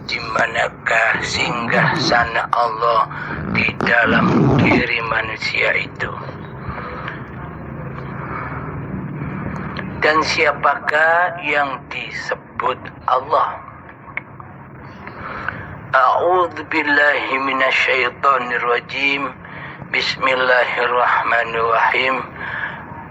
di manakah singgah sana Allah di dalam diri manusia itu? Dan siapakah yang disebut Allah? A'udzu billahi minasyaitonir rajim. Bismillahirrahmanirrahim.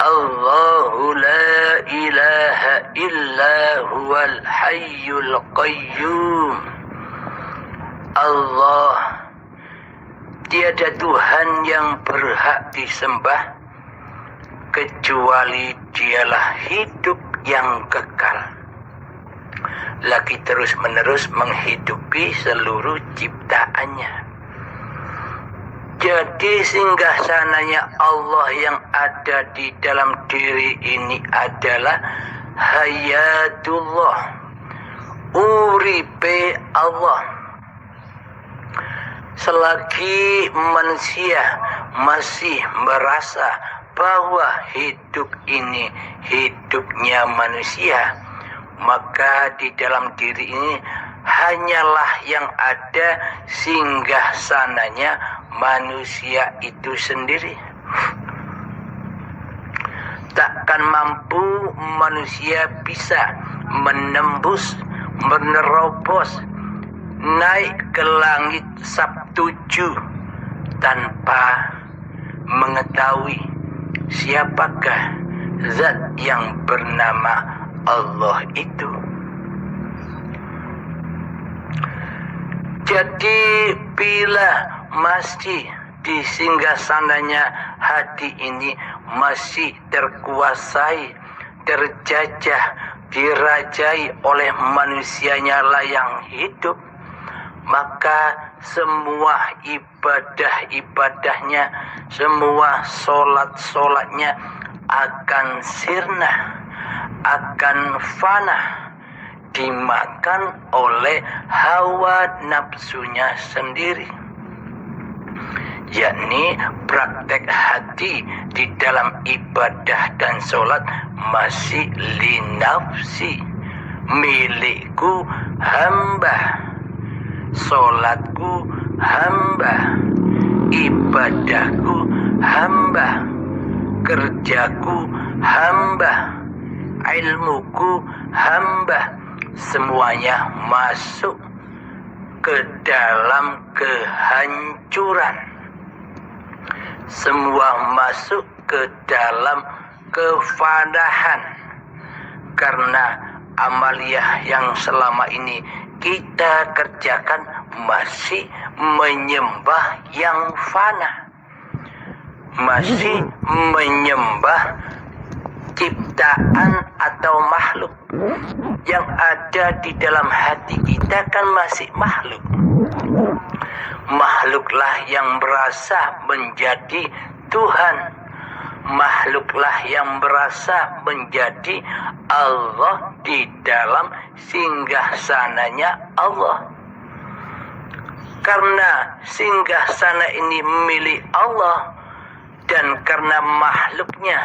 Allahu la ilaha illa huwal hayyul qayyum. Allah, tiada Tuhan yang berhak disembah kecuali Dialah hidup yang kekal, lagi terus-menerus menghidupi seluruh ciptaannya. Jadi singgasananya Allah yang ada di dalam diri ini adalah hayatullah, uripe Allah. Selagi manusia masih merasa bahwa hidup ini hidupnya manusia, maka di dalam diri ini hanyalah yang ada singgasananya manusia itu sendiri. Takkan mampu manusia bisa menembus, menerobos, naik ke langit Sabtuju tanpa mengetahui siapakah zat yang bernama Allah itu. Jadi bila masih di singgasananya hati ini masih terkuasai, terjajah, dirajai oleh manusianya lah yang hidup, maka semua ibadah-ibadahnya, semua solat-solatnya akan sirna, akan fana, dimakan oleh hawa nafsunya sendiri, yakni praktek hati di dalam ibadah dan solat masih linafsi, milikku hamba, solatku hamba, ibadahku hamba, kerjaku hamba, ilmuku hamba. Semuanya masuk ke dalam kehancuran, semua masuk ke dalam kefanahan, karena amaliyah yang selama ini kita kerjakan masih menyembah yang fana, masih menyembah ciptaan atau makhluk. Yang ada di dalam hati kita kan masih makhluk. Makhluklah yang berasa menjadi Tuhan, makhluklah yang berasa menjadi Allah di dalam singgasananya Allah. Karena singgasana ini milik Allah, dan karena makhluknya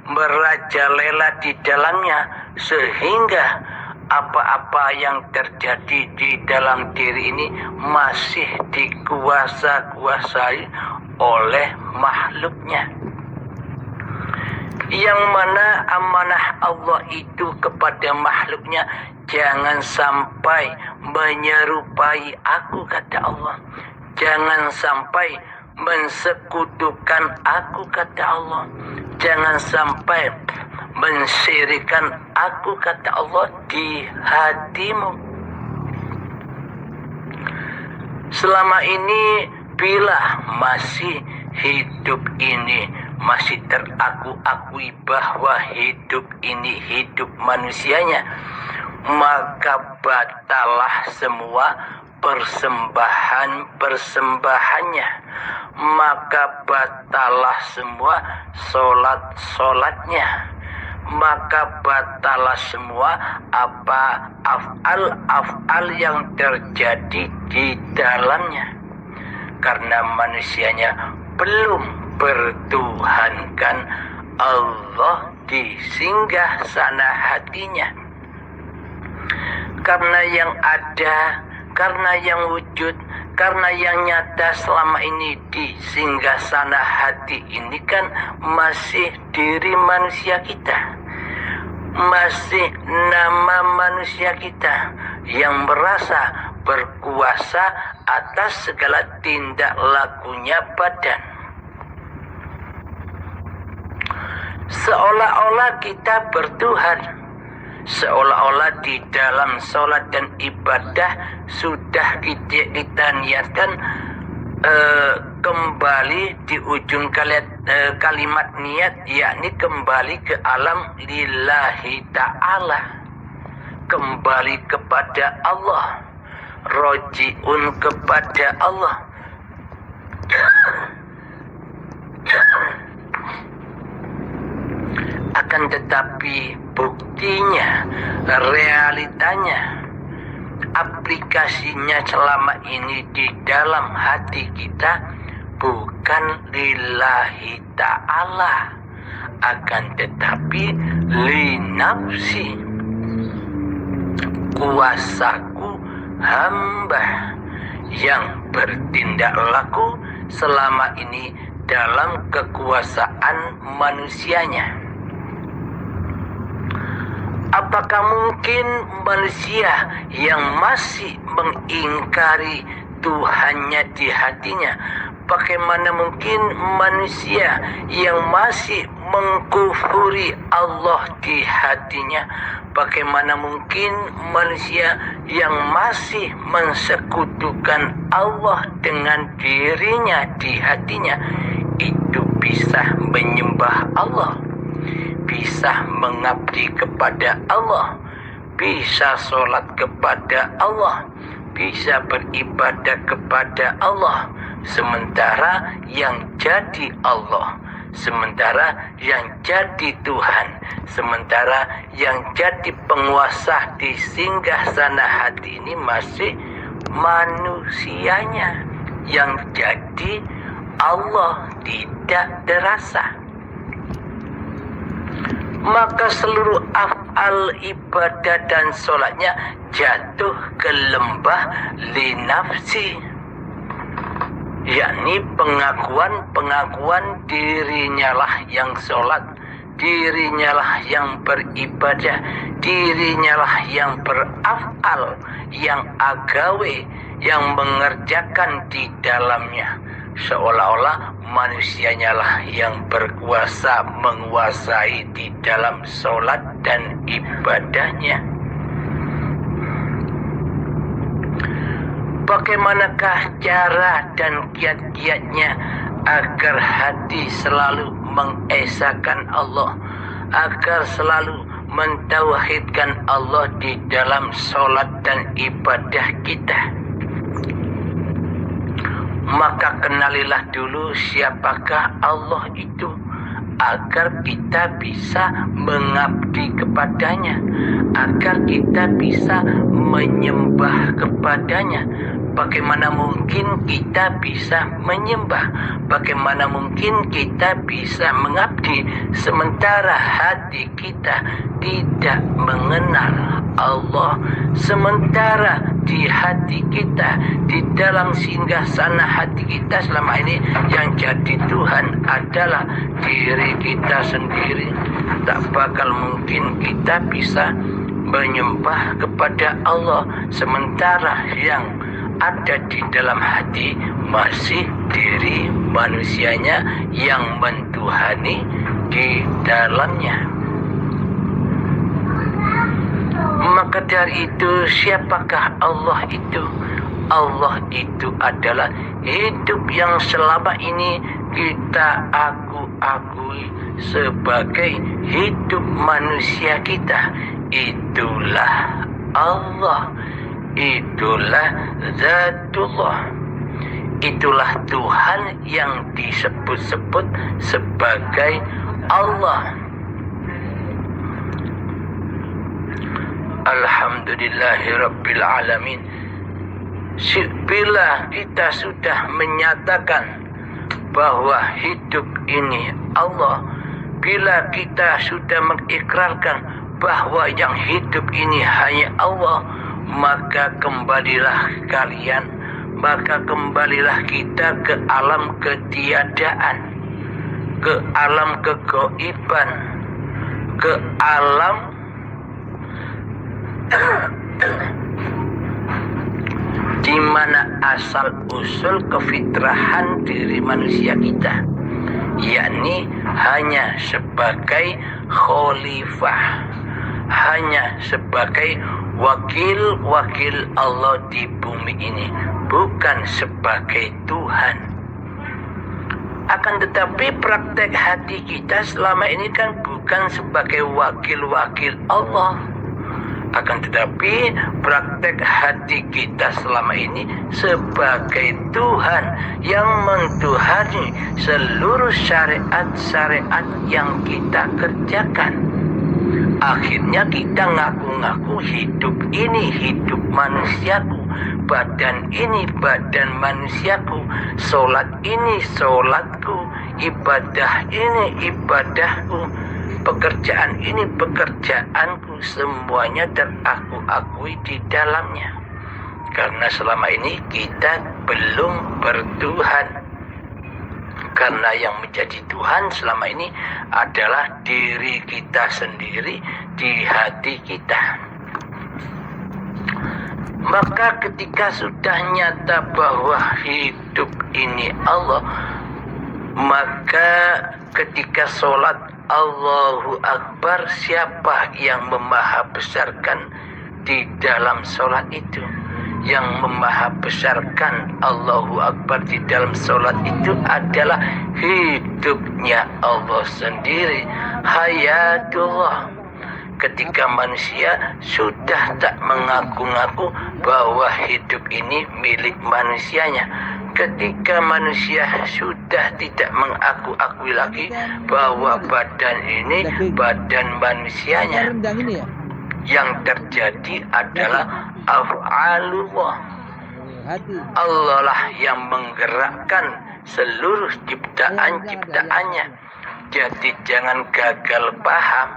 merajalela di dalamnya, sehingga apa-apa yang terjadi di dalam diri ini masih dikuasai oleh makhluknya. Yang mana amanah Allah itu kepada makhluknya, jangan sampai menyerupai aku, kata Allah. Jangan sampai mensekutukan aku, kata Allah. Jangan sampai mensyirikan aku, kata Allah, di hatimu. Selama ini bila masih hidup ini masih teraku-akui bahwa hidup ini hidup manusianya, maka batalah semua persembahannya, maka batalah semua solat-solatnya, maka batalah semua af'al yang terjadi di dalamnya, karena manusianya belum bertuhankan Allah di singgasana hatinya. Karena yang ada karena yang wujud, karena yang nyata selama ini di singgasana hati ini kan masih diri manusia kita, masih nama manusia kita yang merasa berkuasa atas segala tindak lakunya badan. Seolah-olah kita bertuhan, seolah-olah di dalam sholat dan ibadah sudah kita niatkan kembali di ujung kalimat niat, yakni kembali ke alam lillahi ta'ala, kembali kepada Allah, roji'un kepada Allah. Akan tetapi buktinya, realitanya, aplikasinya selama ini di dalam hati kita bukan lillahi ta'ala, akan tetapi linafsi, kuasaku hamba yang bertindak laku selama ini dalam kekuasaan manusianya. Apakah mungkin manusia yang masih mengingkari Tuhannya di hatinya? Bagaimana mungkin manusia yang masih mengkufuri Allah di hatinya? Bagaimana mungkin manusia yang masih mensekutukan Allah dengan dirinya di hatinya itu bisa menyembah Allah, bisa mengabdi kepada Allah, bisa sholat kepada Allah, bisa beribadah kepada Allah, sementara yang jadi Allah, sementara yang jadi Tuhan, sementara yang jadi penguasa di singgasana hati ini masih manusianya, yang jadi Allah tidak terasa. Maka seluruh af'al ibadah dan sholatnya jatuh ke lembah linafsi, yakni pengakuan dirinya lah yang sholat, dirinya lah yang beribadah, dirinya lah yang beraf'al, yang agawe, yang mengerjakan di dalamnya. Seolah-olah manusianya lah yang berkuasa menguasai di dalam sholat dan ibadahnya. Bagaimanakah cara dan kiat-kiatnya agar hati selalu mengesahkan Allah, agar selalu mentauhidkan Allah di dalam sholat dan ibadah kita? Maka kenalilah dulu siapakah Allah itu, agar kita bisa mengabdi kepadanya, agar kita bisa menyembah kepadanya. Bagaimana mungkin kita bisa menyembah? Bagaimana mungkin kita bisa mengabdi sementara hati kita tidak mengenal Allah, sementara di hati kita, di dalam singgasana hati kita selama ini yang jadi Tuhan adalah diri kita sendiri. Tak bakal mungkin kita bisa menyembah kepada Allah sementara yang ada di dalam hati masih diri manusianya yang mentuhani di dalamnya. Maka dari itu, siapakah Allah itu? Allah itu adalah hidup yang selama ini kita akui sebagai hidup manusia kita. Itulah Allah, itulah Zatullah, itulah Tuhan yang disebut-sebut sebagai Allah. Alhamdulillahirabbil alamin. Bila kita sudah menyatakan bahwa hidup ini Allah, bila kita sudah mengikrarkan bahwa yang hidup ini hanya Allah, maka kembalilah kalian, maka kembalilah kita ke alam ketiadaan, ke alam kegoiban, ke alam di mana asal usul kefitrahan diri manusia kita, yakni hanya sebagai khalifah, hanya sebagai wakil-wakil Allah di bumi ini, bukan sebagai Tuhan. Akan tetapi praktek hati kita selama ini kan bukan sebagai wakil-wakil Allah. Akan tetapi praktek hati kita selama ini sebagai Tuhan yang mentuhani seluruh syariat-syariat yang kita kerjakan. Akhirnya kita ngaku-ngaku hidup ini hidup manusiaku, badan ini badan manusiaku, sholat ini sholatku, ibadah ini ibadahku, pekerjaan ini pekerjaanku, semuanya teraku-akui di dalamnya. Karena selama ini kita belum bertuhan. Karena yang menjadi Tuhan selama ini adalah diri kita sendiri di hati kita. Maka ketika sudah nyata bahwa hidup ini Allah, maka ketika sholat Allahu Akbar, siapa yang memahabesarkan di dalam sholat itu? Yang memahabesarkan Allahu Akbar di dalam sholat itu adalah hidupnya Allah sendiri, hayatullah. Ketika manusia sudah tak mengaku-ngaku bahwa hidup ini milik manusianya, ketika manusia sudah tidak mengaku-akui lagi bahwa badan ini badan manusianya, yang terjadi adalah af'alullah. Allah lah yang menggerakkan seluruh ciptaan-ciptaannya. Jadi jangan gagal paham,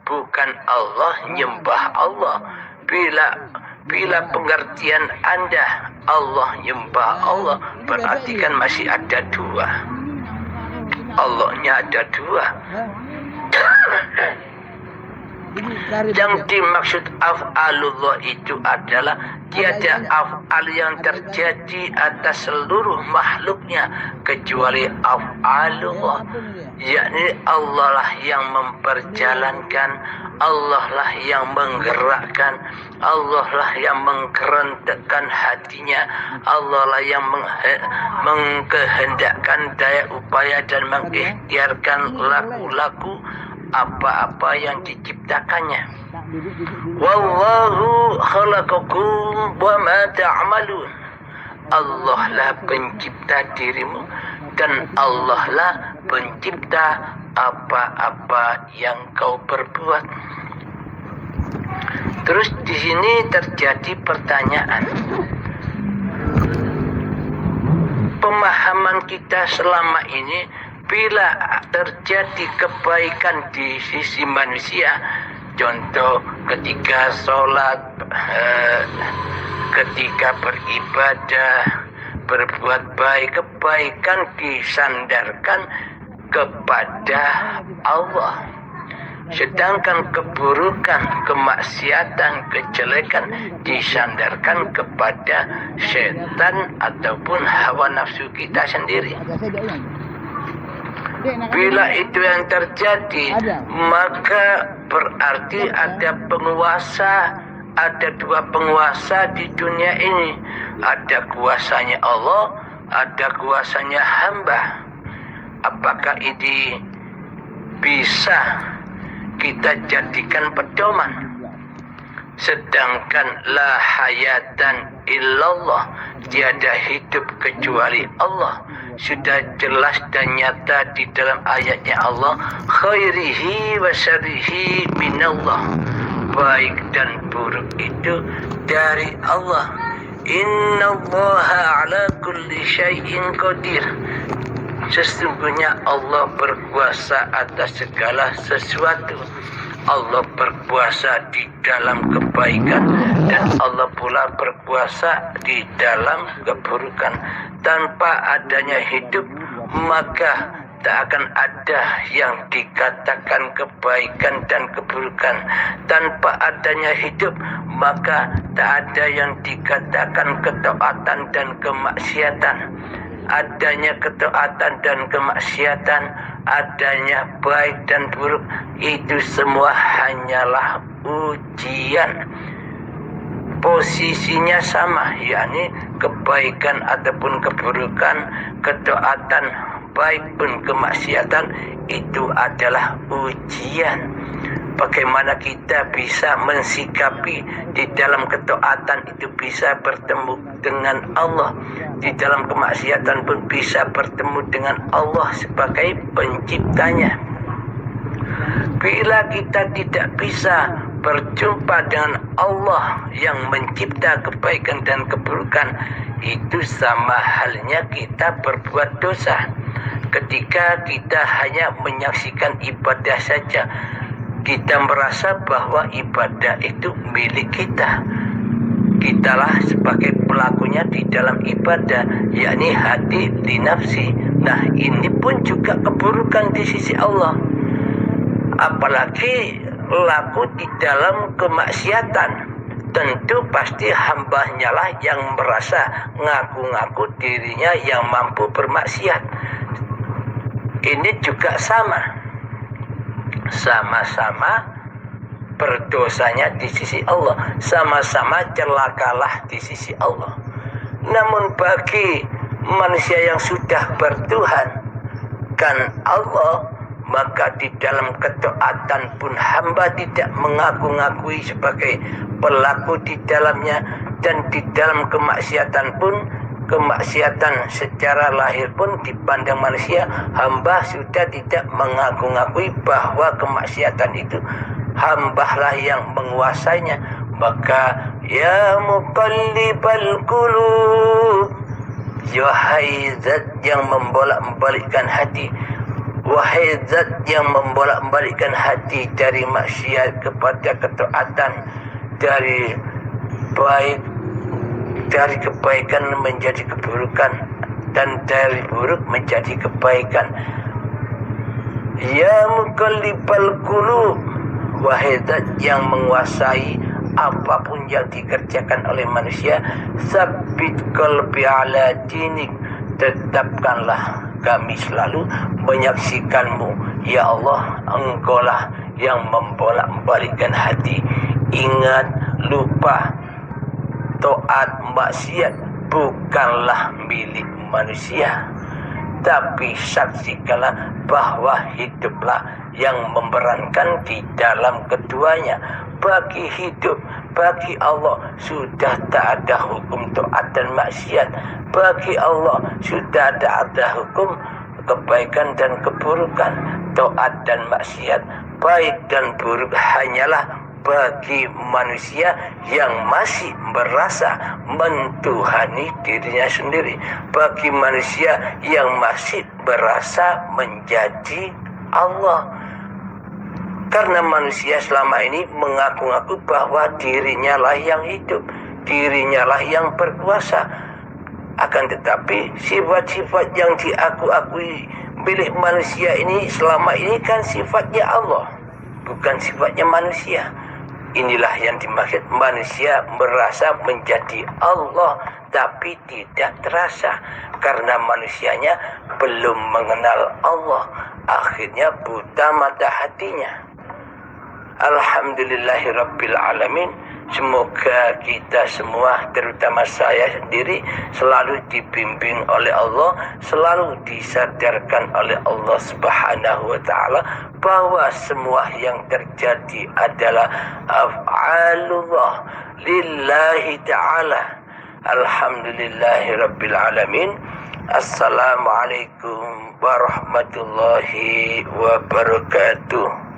bukan Allah nyembah Allah. Bila pengertian Anda Allah nyembah Allah, berarti kan masih ada dua. Allahnya ada dua. Yang dimaksud af'alullah itu adalah tiada af'al yang terjadi atas seluruh makhluknya kecuali af'alullah, yakni Allah lah yang memperjalankan, Allah lah yang menggerakkan, Allah lah yang mengkerentekkan hatinya, Allah lah yang mengkehendakkan daya upaya dan mengikhtiarkan laku-laku apa-apa yang diciptakannya. Wallahu khalaqakum wa ma ta'malun. Allah lah pencipta dirimu dan Allah lah pencipta apa-apa yang kau perbuat. Terus di sini terjadi pertanyaan. Pemahaman kita selama ini, bila terjadi kebaikan di sisi manusia, contoh ketika sholat, ketika beribadah, berbuat baik, kebaikan disandarkan kepada Allah. Sedangkan keburukan, kemaksiatan, kejelekan disandarkan kepada setan ataupun hawa nafsu kita sendiri. Bila itu yang terjadi, maka berarti ada penguasa, ada dua penguasa di dunia ini. Ada kuasanya Allah, ada kuasanya hamba. Apakah ini bisa kita jadikan pedoman? Sedangkan la hayatan illallah, tiada hidup kecuali Allah, sudah jelas dan nyata di dalam ayatnya Allah, khairihi wa syarrihi minallah, baik dan buruk itu dari Allah. Innallaha ala kulli syai'in qadir. Sesungguhnya Allah berkuasa atas segala sesuatu. Allah berkuasa di dalam kebaikan dan Allah pula berkuasa di dalam keburukan. Tanpa adanya hidup maka tak akan ada yang dikatakan kebaikan dan keburukan. Tanpa adanya hidup maka tak ada yang dikatakan ketaatan dan kemaksiatan. Adanya ketaatan dan kemaksiatan, adanya baik dan buruk, itu semua hanyalah ujian. Posisinya sama, yakni kebaikan ataupun keburukan, ketaatan baik pun kemaksiatan, itu adalah ujian. Bagaimana kita bisa mensikapi di dalam ketaatan itu bisa bertemu dengan Allah, di dalam kemaksiatan pun bisa bertemu dengan Allah sebagai penciptanya. Bila kita tidak bisa berjumpa dengan Allah yang mencipta kebaikan dan keburukan, itu sama halnya kita berbuat dosa. Ketika kita hanya menyaksikan ibadah saja, kita merasa bahwa ibadah itu milik kita. Kitalah sebagai pelakunya di dalam ibadah, yakni hati li nafsi. Nah, ini pun juga keburukan di sisi Allah. Apalagi laku di dalam kemaksiatan, tentu pasti hambanya lah yang merasa ngaku-ngaku dirinya yang mampu bermaksiat. Ini juga sama-sama berdosanya di sisi Allah, sama-sama celakalah di sisi Allah. Namun bagi manusia yang sudah bertuhan kan Allah, maka di dalam ketaatan pun hamba tidak mengaku-ngakui sebagai pelaku di dalamnya, dan di dalam kemaksiatan pun, kemaksiatan secara lahir pun dipandang manusia, hamba sudah tidak mengaku-ngakui bahwa kemaksiatan itu hambalah yang menguasainya. Maka ya muqallibal qulub, wahai zat yang membolak-balikkan hati, wahai zat yang membolak-balikkan hati dari maksiat kepada ketaatan, dari baik, dari kebaikan menjadi keburukan, dan dari buruk menjadi kebaikan. Ya muqallibal qulub, wahai zat yang menguasai apapun yang dikerjakan oleh manusia, sabbit qalbi ala dinik, tetapkanlah kami selalu menyaksikanmu. Ya Allah, Engkaulah yang membolak-balikkan hati. Ingat, lupa, taat, maksiat bukanlah milik manusia, tapi saksikanlah bahwa hiduplah yang memerankan di dalam keduanya. Bagi hidup, bagi Allah sudah tak ada hukum taat dan maksiat. Bagi Allah sudah ada hukum kebaikan dan keburukan, taat dan maksiat, baik dan buruk hanyalah bagi manusia yang masih merasa mentuhani dirinya sendiri, bagi manusia yang masih merasa menjadi Allah. Karena manusia selama ini mengaku-ngaku bahwa dirinya lah yang hidup, dirinya lah yang berkuasa. Akan tetapi sifat-sifat yang diaku-akui milik manusia ini selama ini kan sifatnya Allah, bukan sifatnya manusia. Inilah yang dimaksud manusia merasa menjadi Allah, tapi tidak terasa karena manusianya belum mengenal Allah. Akhirnya buta mata hatinya. Alhamdulillahirabbil alamin. Semoga kita semua, terutama saya sendiri, selalu dibimbing oleh Allah, selalu disadarkan oleh Allah Subhanahu wa taala bahwa semua yang terjadi adalah af'alullah lillahi ta'ala. Alhamdulillahirabbil alamin. Assalamualaikum warahmatullahi wabarakatuh.